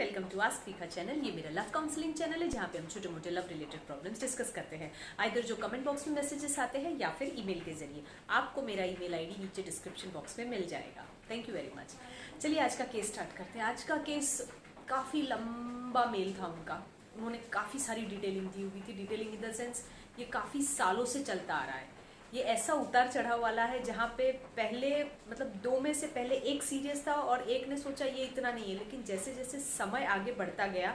Welcome to ask फीका channel. ये मेरा लव काउंसलिंग चैनल है जहाँ पे हम छोटे मोटे लव रिलेटेड प्रॉब्लम्स डिस्कस करते हैं, आइदर जो कमेंट बॉक्स में मैसेजेस आते हैं या फिर ईमेल के जरिए। आपको मेरा ईमेल आईडी नीचे डिस्क्रिप्शन बॉक्स में मिल जाएगा। Thank you very much. चलिए आज का केस स्टार्ट करते हैं। आज का केस काफ़ी लंबा मेल था उनका, उन्होंने काफ़ी सारी डिटेलिंग दी हुई थी। डिटेलिंग इन द सेंस ये काफ़ी सालों से चलता आ रहा है। ये ऐसा उतार चढ़ाव वाला है जहाँ पे पहले मतलब दो में से पहले एक सीरियस था और एक ने सोचा ये इतना नहीं है, लेकिन जैसे जैसे समय आगे बढ़ता गया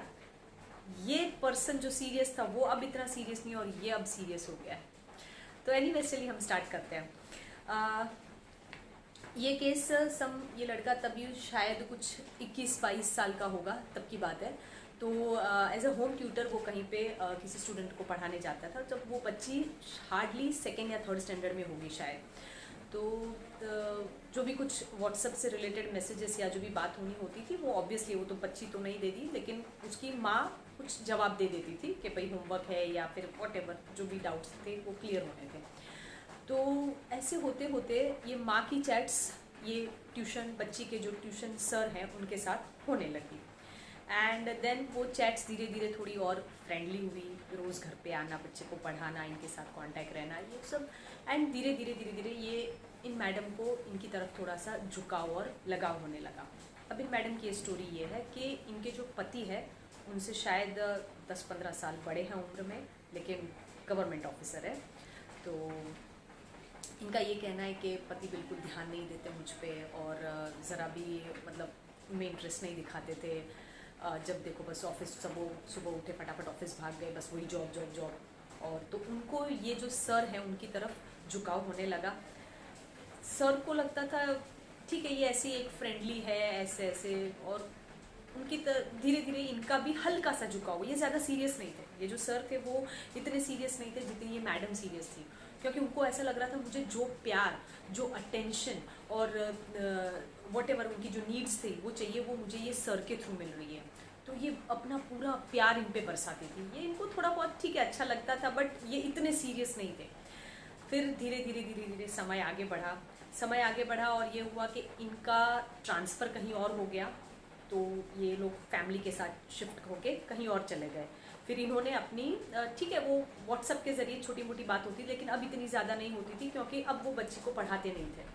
ये पर्सन जो सीरियस था वो अब इतना सीरियस नहीं और ये अब सीरियस हो गया है। तो एनीवे चलिए हम स्टार्ट करते हैं। ये केस ये लड़का तभी शायद कुछ 21-22 साल का होगा, तब की बात है। तो एज अ होम ट्यूटर वो कहीं पे किसी स्टूडेंट को पढ़ाने जाता था जब वो बच्ची हार्डली सेकेंड या थर्ड स्टैंडर्ड में होगी शायद। तो जो भी कुछ व्हाट्सएप से रिलेटेड मैसेजेस या जो भी बात होनी होती थी वो ऑब्वियसली वो तो बच्ची तो नहीं देती, लेकिन उसकी माँ कुछ जवाब दे देती थी कि भाई होमवर्क है या फिर वॉटेवर जो भी डाउट्स थे वो क्लियर होने थे। तो ऐसे होते होते ये माँ की चैट्स ये ट्यूशन बच्ची के जो ट्यूशन सर हैं उनके साथ होने लगी। एंड देन वो चैट्स धीरे धीरे थोड़ी और फ्रेंडली हुई, रोज़ घर पे आना, बच्चे को पढ़ाना, इनके साथ कांटेक्ट रहना, ये सब। एंड धीरे धीरे ये इन मैडम को इनकी तरफ थोड़ा सा झुकाव और लगाव होने लगा। अब इन मैडम की स्टोरी ये है कि इनके जो पति है उनसे शायद 10-15 साल बड़े हैं उम्र में, लेकिन गवर्नमेंट ऑफिसर है। तो इनका ये कहना है कि पति बिल्कुल ध्यान नहीं देते मुझ पर और ज़रा भी मतलब उनमें इंटरेस्ट नहीं दिखाते थे। जब देखो बस ऑफिस, सब वो सुबह उठे फटाफट ऑफिस भाग गए, बस वही जॉब जॉब जॉब। और तो उनको ये जो सर है उनकी तरफ झुकाव होने लगा। सर को लगता था ठीक है ये ऐसी एक फ्रेंडली है ऐसे ऐसे, और उनकी धीरे धीरे इनका भी हल्का सा झुकाव। ये ज़्यादा सीरियस नहीं थे, ये जो सर थे वो इतने सीरियस नहीं थे जितनी ये मैडम सीरियस थी, क्योंकि उनको ऐसा लग रहा था मुझे जो प्यार, जो अटेंशन और वॉटेवर उनकी जो नीड्स थी वो चाहिए, वो मुझे ये सर के थ्रू मिल रही है। तो ये अपना पूरा प्यार इन पे बरसाती थी। ये इनको थोड़ा बहुत ठीक है अच्छा लगता था, बट ये इतने सीरियस नहीं थे। फिर धीरे धीरे समय आगे बढ़ा और ये हुआ कि इनका ट्रांसफ़र कहीं और हो गया। तो ये लोग फैमिली के साथ शिफ्ट होके कहीं और चले गए। फिर इन्होंने अपनी ठीक है वो व्हाट्सएप के ज़रिए छोटी मोटी बात होती, लेकिन अब इतनी ज़्यादा नहीं होती थी क्योंकि अब वो बच्ची को पढ़ाते नहीं थे,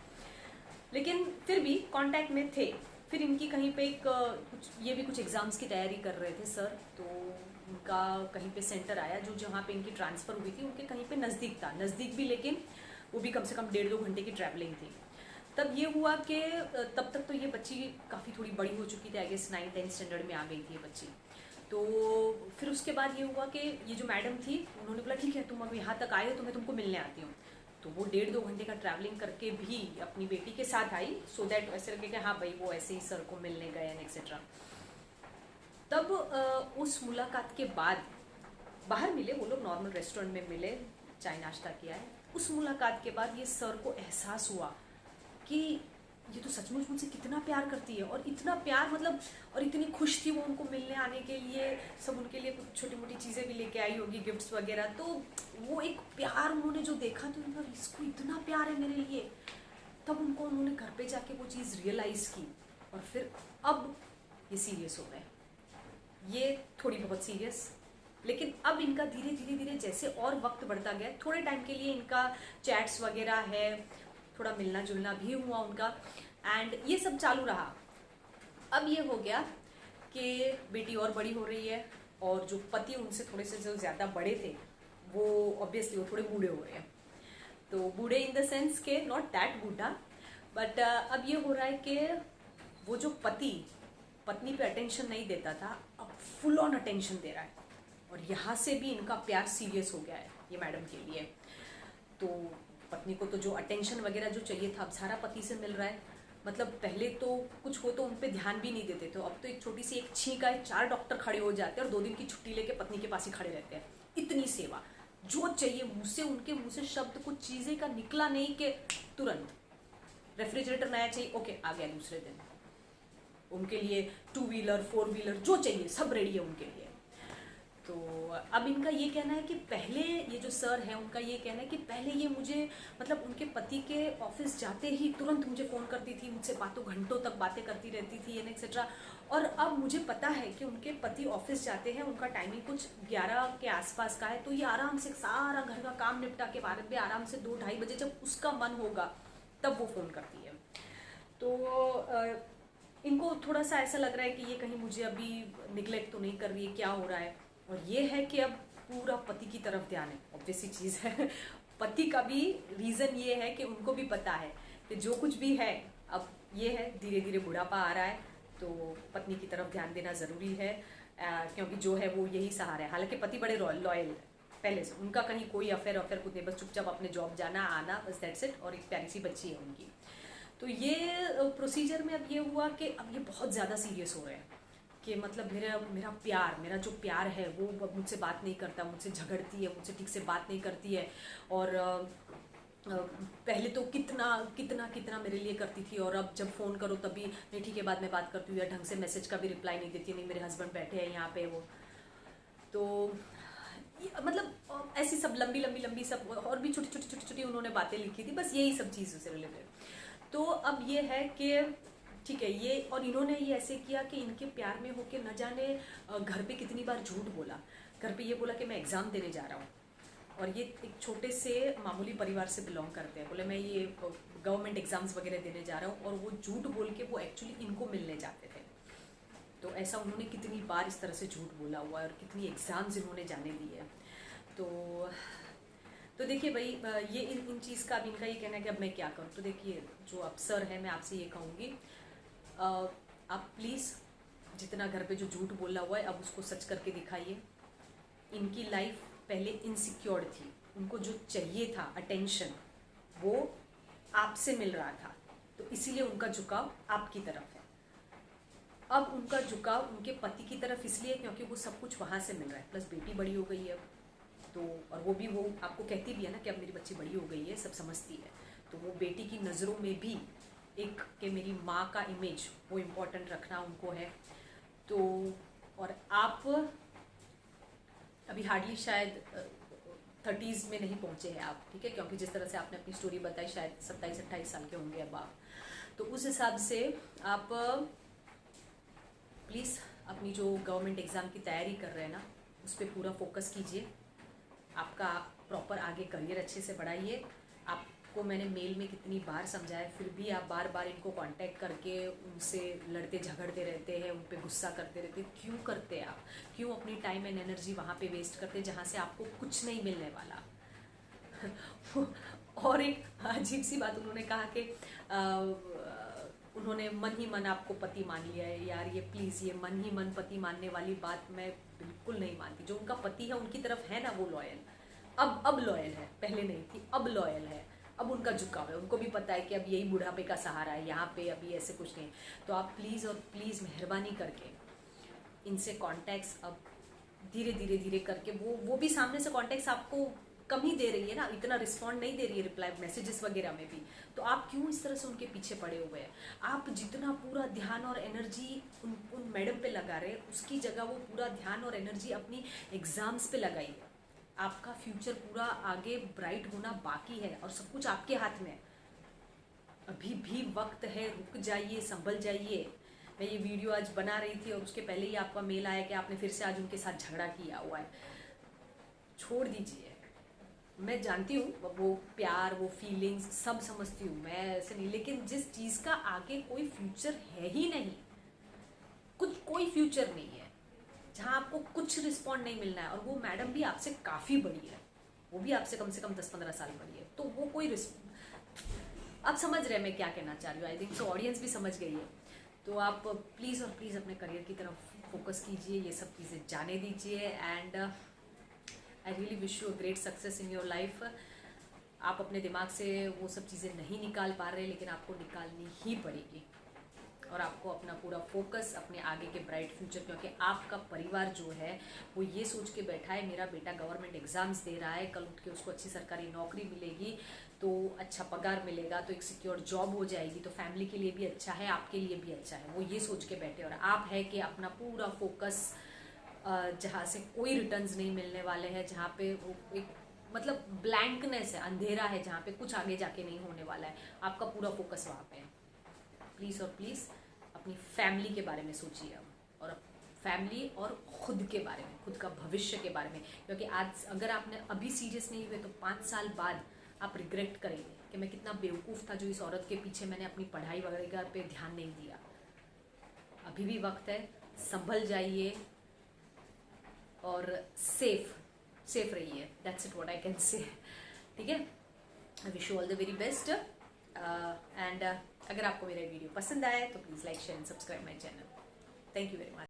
लेकिन फिर भी कांटेक्ट में थे। फिर इनकी कहीं पे कुछ एग्ज़ाम्स की तैयारी कर रहे थे सर, तो उनका कहीं पे सेंटर आया जो जहाँ पे इनकी ट्रांसफ़र हुई थी उनके कहीं पे नज़दीक था, नज़दीक भी लेकिन वो भी कम से कम 1.5-2 घंटे की ट्रैवलिंग थी। तब ये हुआ कि तब तक तो ये बच्ची काफ़ी थोड़ी बड़ी हो चुकी थी, आई गेस 9-10 स्टैंडर्ड में आ गई थी ये बच्ची। तो फिर उसके बाद ये हुआ कि ये जो मैडम थी उन्होंने बोला ठीक है तुम अब यहाँ तक आए हो तो मैं तुमको मिलने आती हूँ। तो वो 1.5-2 घंटे का ट्रैवलिंग करके भी अपनी बेटी के साथ आई, सो दैट ऐसे लगे कि हाँ भाई वो ऐसे ही सर को मिलने गए एंड एक्सेट्रा। तब उस मुलाकात के बाद बाहर मिले वो लोग, नॉर्मल रेस्टोरेंट में मिले, चाय नाश्ता किया है। उस मुलाकात के बाद ये सर को एहसास हुआ कि ये तो सचमुच मुझसे कितना प्यार करती है, और इतना प्यार मतलब, और इतनी खुश थी वो उनको मिलने आने के लिए। सब उनके लिए कुछ छोटी मोटी चीज़ें भी लेके आई होगी, गिफ्ट्स वगैरह। तो वो एक प्यार उन्होंने जो देखा तो उनका इसको इतना प्यार है मेरे लिए, तब उन्होंने घर पे जाके वो चीज़ रियलाइज़ की और फिर अब ये सीरियस हो गए। ये थोड़ी बहुत सीरियस, लेकिन अब इनका धीरे धीरे जैसे और वक्त बढ़ता गया, थोड़े टाइम के लिए इनका चैट्स वगैरह है, थोड़ा मिलना जुलना भी हुआ उनका, एंड ये सब चालू रहा। अब ये हो गया कि बेटी और बड़ी हो रही है और जो पति उनसे थोड़े से जो ज़्यादा बड़े थे वो ऑब्वियसली वो थोड़े बूढ़े हो रहे हैं। तो बूढ़े इन द सेंस के नॉट दैट बूढ़ा, बट अब ये हो रहा है कि वो जो पति पत्नी पे अटेंशन नहीं देता था अब फुल ऑन अटेंशन दे रहा है, और यहाँ से भी इनका प्यार सीरियस हो गया है ये मैडम के लिए। तो पत्नी को तो जो अटेंशन वगैरह जो चाहिए था अब सारा पति से मिल रहा है। मतलब पहले तो कुछ हो तो उन पर ध्यान भी नहीं देते थे, अब तो एक छोटी सी एक छींक आए 4 डॉक्टर खड़े हो जाते हैं और 2 दिन की छुट्टी लेके पत्नी के पास ही खड़े रहते हैं। इतनी सेवा, जो चाहिए मुँह से, उनके मुँह से शब्द कुछ चीज़ें का निकला नहीं कि तुरंत रेफ्रिजरेटर नया चाहिए, ओके आ गया दूसरे दिन। उनके लिए 2 व्हीलर 4 व्हीलर जो चाहिए सब रेडी है उनके लिए। तो अब इनका ये कहना है कि पहले, ये जो सर है उनका ये कहना है कि पहले ये मुझे, मतलब उनके पति के ऑफिस जाते ही तुरंत मुझे फ़ोन करती थी, मुझसे बातों घंटों तक बातें करती रहती थी एंड एक्सेट्रा। और अब मुझे पता है कि उनके पति ऑफिस जाते हैं, उनका टाइमिंग कुछ 11 के आसपास का है, तो ये आराम से सारा घर का काम निपटा के बाद में आराम से 2-2:30 बजे जब उसका मन होगा तब वो फ़ोन करती है। तो इनको थोड़ा सा ऐसा लग रहा है कि ये कहीं मुझे अभी निगलेक्ट तो नहीं कर रही है, क्या हो रहा है। और ये है कि अब पूरा पति की तरफ ध्यान है, ऑब्वियस ही चीज़ है। पति का भी रीज़न ये है कि उनको भी पता है कि जो कुछ भी है, अब ये है धीरे धीरे बुढ़ापा आ रहा है, तो पत्नी की तरफ ध्यान देना ज़रूरी है, क्योंकि जो है वो यही सहारा है। हालांकि पति बड़े लॉयल पहले से, उनका कहीं कोई अफेयर कुछ नहीं, बस चुपचाप अपने जॉब जाना आना, बस दैट्स इट। और एक प्यारी सी बच्ची है उनकी। तो ये प्रोसीजर में अब ये हुआ कि अब ये बहुत ज़्यादा सीरियस हो रहे हैं कि मतलब मेरा जो प्यार है वो अब मुझसे बात नहीं करता, मुझसे झगड़ती है, मुझसे ठीक से बात नहीं करती है। और पहले तो कितना कितना कितना मेरे लिए करती थी, और अब जब फ़ोन करो तभी नहीं ठीक है बाद में बात करती हूँ, या ढंग से मैसेज का भी रिप्लाई नहीं देती, नहीं मेरे हस्बैंड बैठे हैं यहाँ पे वो। तो मतलब ऐसी सब लंबी सब, और भी छोटी उन्होंने बातें लिखी थी, बस यही सब चीज़ों से रिलेटेड। तो अब ये है कि ठीक है ये, और इन्होंने ये ऐसे किया कि इनके प्यार में होके न जाने घर पे कितनी बार झूठ बोला। घर पे ये बोला कि मैं एग्ज़ाम देने जा रहा हूँ, और ये एक छोटे से मामूली परिवार से बिलोंग करते हैं, बोले मैं ये गवर्नमेंट एग्ज़ाम्स वगैरह देने जा रहा हूँ, और वो झूठ बोल के वो एक्चुअली इनको मिलने जाते थे। तो ऐसा उन्होंने कितनी बार इस तरह से झूठ बोला हुआ है, और कितनी एग्ज़ाम्स इन्होंने जाने दी है। तो देखिए भाई, ये इन चीज़ का अब इनका ये कहना है कि अब मैं क्या करूँ। तो देखिए जो अब सर है, मैं आपसे ये कहूँगी, आप प्लीज़ जितना घर पे जो झूठ बोला हुआ है अब उसको सच करके दिखाइए। इनकी लाइफ पहले इनसिक्योर थी, उनको जो चाहिए था अटेंशन वो आपसे मिल रहा था, तो इसीलिए उनका झुकाव आपकी तरफ है। अब उनका झुकाव उनके पति की तरफ इसलिए क्योंकि वो सब कुछ वहाँ से मिल रहा है, प्लस बेटी बड़ी हो गई है अब तो, और वो आपको कहती भी है ना कि अब मेरी बच्ची बड़ी हो गई है, सब समझती है। तो वो बेटी की नज़रों में भी एक कि मेरी माँ का इमेज वो इम्पोर्टेंट रखना उनको है। तो और आप अभी हार्डली शायद 30s में नहीं पहुँचे हैं आप, ठीक है, क्योंकि जिस तरह से आपने अपनी स्टोरी बताई शायद 27-28 साल के होंगे अब आप। तो उस हिसाब से आप प्लीज़ अपनी जो गवर्नमेंट एग्ज़ाम की तैयारी कर रहे हैं ना, उस पर पूरा फोकस कीजिए। आपका प्रॉपर आगे करियर अच्छे से बढ़ाइए। आपको मैंने मेल में कितनी बार समझाया, फिर भी आप बार बार इनको कांटेक्ट करके उनसे लड़ते झगड़ते रहते हैं, उन पे गुस्सा करते रहते हैं। क्यों करते हैं आप? क्यों अपनी टाइम एंड एनर्जी वहाँ पे वेस्ट करते हैं जहाँ से आपको कुछ नहीं मिलने वाला। और एक अजीब सी बात उन्होंने कहा कि उन्होंने मन ही मन आपको पति मान लिया है। यार ये प्लीज़, ये मन ही मन पति मानने वाली बात मैं बिल्कुल नहीं मानती। जो उनका पति है उनकी तरफ है ना वो लॉयल, अब लॉयल है, पहले नहीं थी, अब लॉयल है। अब उनका झुकाव है, उनको भी पता है कि अब यही बुढ़ापे का सहारा है, यहाँ पे अभी ऐसे कुछ नहीं। तो आप प्लीज़ और प्लीज़ मेहरबानी करके इनसे कॉन्टैक्ट्स अब धीरे करके, वो भी सामने से कॉन्टैक्ट्स आपको कम ही दे रही है ना, इतना रिस्पॉन्ड नहीं दे रही है रिप्लाई मैसेजेस वगैरह में भी। तो आप क्यों इस तरह से उनके पीछे पड़े हुए हैं? आप जितना पूरा ध्यान और एनर्जी उन मैडम पे लगा रहे हैं, उसकी जगह वो पूरा ध्यान और एनर्जी अपनी एग्ज़ाम्स पे लगाइए। आपका फ्यूचर पूरा आगे ब्राइट होना बाकी है, और सब कुछ आपके हाथ में है। अभी भी वक्त है, रुक जाइए, संभल जाइए। मैं ये वीडियो आज बना रही थी और उसके पहले ही आपका मेल आया कि आपने फिर से आज उनके साथ झगड़ा किया हुआ है। छोड़ दीजिए। मैं जानती हूँ वो प्यार, वो फीलिंग्स सब समझती हूँ, मैं ऐसे नहीं, लेकिन जिस चीज़ का आगे कोई फ्यूचर है ही नहीं, कोई फ्यूचर नहीं है, जहाँ आपको कुछ रिस्पॉन्ड नहीं मिलना है, और वो मैडम भी आपसे काफ़ी बड़ी है, वो भी आपसे कम से कम 10-15 साल बड़ी है, तो वो कोई आप समझ रहे हैं मैं क्या कहना चाह रही हूँ। आई थिंक सो ऑडियंस भी समझ गई है। तो आप प्लीज़ और प्लीज़ अपने करियर की तरफ फोकस कीजिए, ये सब चीज़ें जाने दीजिए, and I really wish you a great success in your life. आप अपने दिमाग से वो सब चीज़ें नहीं निकाल पा रहे, लेकिन आपको निकालनी ही पड़ेगी, और आपको अपना पूरा फोकस अपने आगे के ब्राइट फ्यूचर, क्योंकि आपका परिवार जो है वो ये सोच के बैठा है मेरा बेटा गवर्नमेंट एग्ज़ाम्स दे रहा है, कल उठ के उसको अच्छी सरकारी नौकरी मिलेगी, तो अच्छा पगार मिलेगा, तो एक सिक्योर जॉब हो जाएगी, तो फैमिली के लिए भी अच्छा है, आपके लिए भी अच्छा है, वो ये सोच के बैठे। और आप है कि अपना पूरा फोकस जहाँ से कोई रिटर्न्स नहीं मिलने वाले हैं, जहाँ पे वो एक मतलब ब्लैंकनेस है, अंधेरा है, जहाँ पे कुछ आगे जाके नहीं होने वाला है। आपका पूरा फोकस वहाँ पे है। प्लीज़ और प्लीज़ अपनी फैमिली के बारे में सोचिए अब, और फैमिली और खुद के बारे में, खुद का भविष्य के बारे में, क्योंकि आज अगर आपने अभी सीरियस नहीं हुए तो 5 साल बाद आप रिग्रेट करेंगे कि मैं कितना बेवकूफ़ था जो इस औरत के पीछे मैंने अपनी पढ़ाई वगैरह पे ध्यान नहीं दिया। अभी भी वक्त है, संभल जाइए और सेफ रहिए। That's it what I can say. ठीक है, I wish you all the very best. And अगर आपको मेरा वीडियो पसंद आया तो please like share and subscribe my channel. Thank you very much.